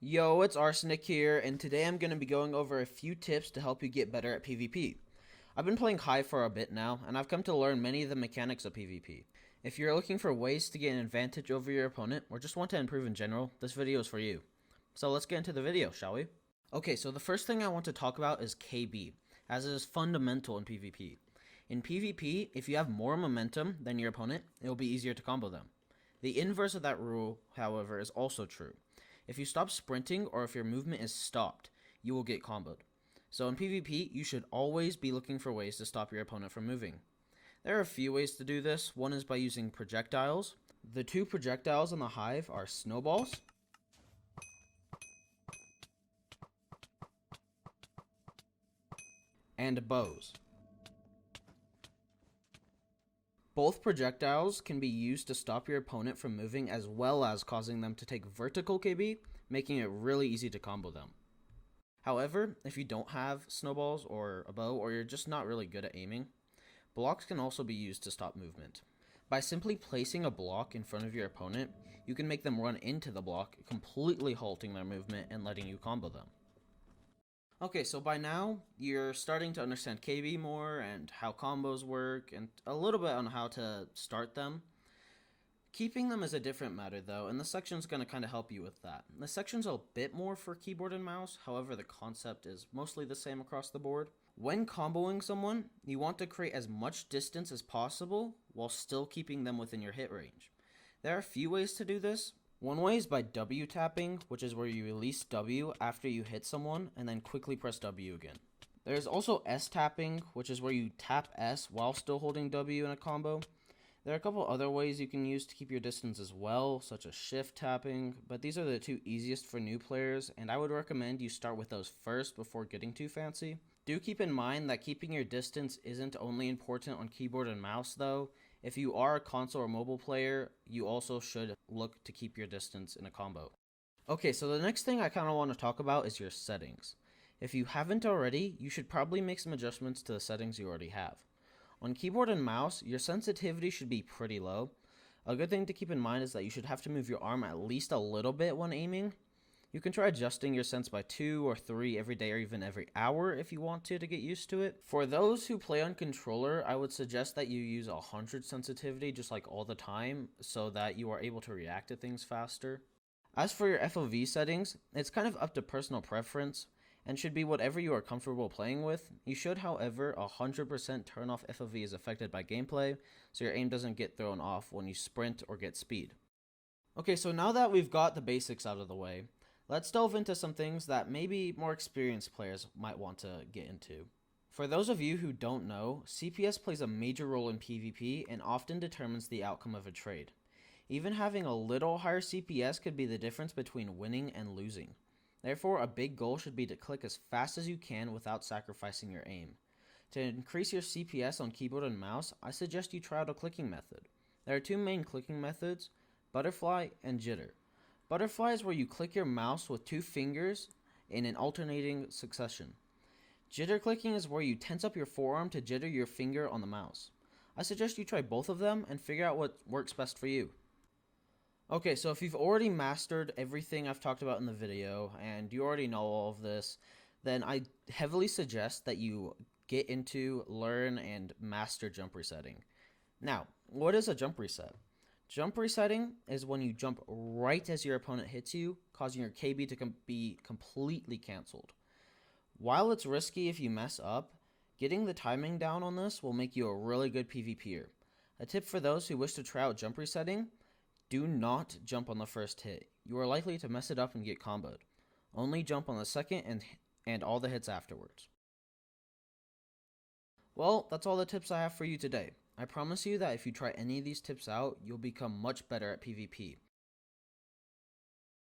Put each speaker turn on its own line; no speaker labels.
Yo, it's Arsenic here, and today I'm going to be going over a few tips to help you get better at PvP. I've been playing Hive for a bit now, and I've come to learn many of the mechanics of PvP. If you're looking for ways to get an advantage over your opponent, or just want to improve in general, this video is for you. So let's get into the video, shall we? Okay, so the first thing I want to talk about is KB, as it is fundamental in PvP. In PvP, if you have more momentum than your opponent, it will be easier to combo them. The inverse of that rule, however, is also true. If you stop sprinting or if your movement is stopped, you will get comboed. So in PvP, you should always be looking for ways to stop your opponent from moving. There are a few ways to do this. One is by using projectiles. The two projectiles in the Hive are snowballs and bows. Both projectiles can be used to stop your opponent from moving as well as causing them to take vertical KB, making it really easy to combo them. However, if you don't have snowballs or a bow, or you're just not really good at aiming, blocks can also be used to stop movement. By simply placing a block in front of your opponent, you can make them run into the block, completely halting their movement and letting you combo them. Okay, so by now, you're starting to understand KB more and how combos work and a little bit on how to start them. Keeping them is a different matter though, and this section's going to kind of help you with that. This section's a bit more for keyboard and mouse, however the concept is mostly the same across the board. When comboing someone, you want to create as much distance as possible while still keeping them within your hit range. There are a few ways to do this. One way is by W tapping, which is where you release W after you hit someone and then quickly press W again. There's also S tapping, which is where you tap S while still holding W in a combo. There are a couple other ways you can use to keep your distance as well, such as shift tapping, but these are the two easiest for new players, and I would recommend you start with those first before getting too fancy. Do keep in mind that keeping your distance isn't only important on keyboard and mouse though. If you are a console or mobile player, you also should look to keep your distance in a combo. Okay, so the next thing I kind of want to talk about is your settings. If you haven't already, you should probably make some adjustments to the settings you already have. On keyboard and mouse, your sensitivity should be pretty low. A good thing to keep in mind is that you should have to move your arm at least a little bit when aiming. You can try adjusting your sense by 2 or 3 every day or even every hour if you want to get used to it. For those who play on controller, I would suggest that you use 100 sensitivity just like all the time so that you are able to react to things faster. As for your FOV settings, it's kind of up to personal preference and should be whatever you are comfortable playing with. You should, however, 100% turn off FOV is affected by gameplay, so your aim doesn't get thrown off when you sprint or get speed. Okay, so now that we've got the basics out of the way, let's delve into some things that maybe more experienced players might want to get into. For those of you who don't know, CPS plays a major role in PvP and often determines the outcome of a trade. Even having a little higher CPS could be the difference between winning and losing. Therefore, a big goal should be to click as fast as you can without sacrificing your aim. To increase your CPS on keyboard and mouse, I suggest you try out a clicking method. There are two main clicking methods, butterfly and jitter. Butterfly is where you click your mouse with 2 fingers in an alternating succession. Jitter clicking is where you tense up your forearm to jitter your finger on the mouse. I suggest you try both of them and figure out what works best for you. Okay, so if you've already mastered everything I've talked about in the video, and you already know all of this, then I heavily suggest that you get into, learn, and master jump resetting. Now, what is a jump reset? Jump resetting is when you jump right as your opponent hits you, causing your KB to be completely cancelled. While it's risky if you mess up, getting the timing down on this will make you a really good PvPer. A tip for those who wish to try out jump resetting: do not jump on the first hit. You are likely to mess it up and get comboed. Only jump on the second and all the hits afterwards. Well, that's all the tips I have for you today. I promise you that if you try any of these tips out, you'll become much better at PvP.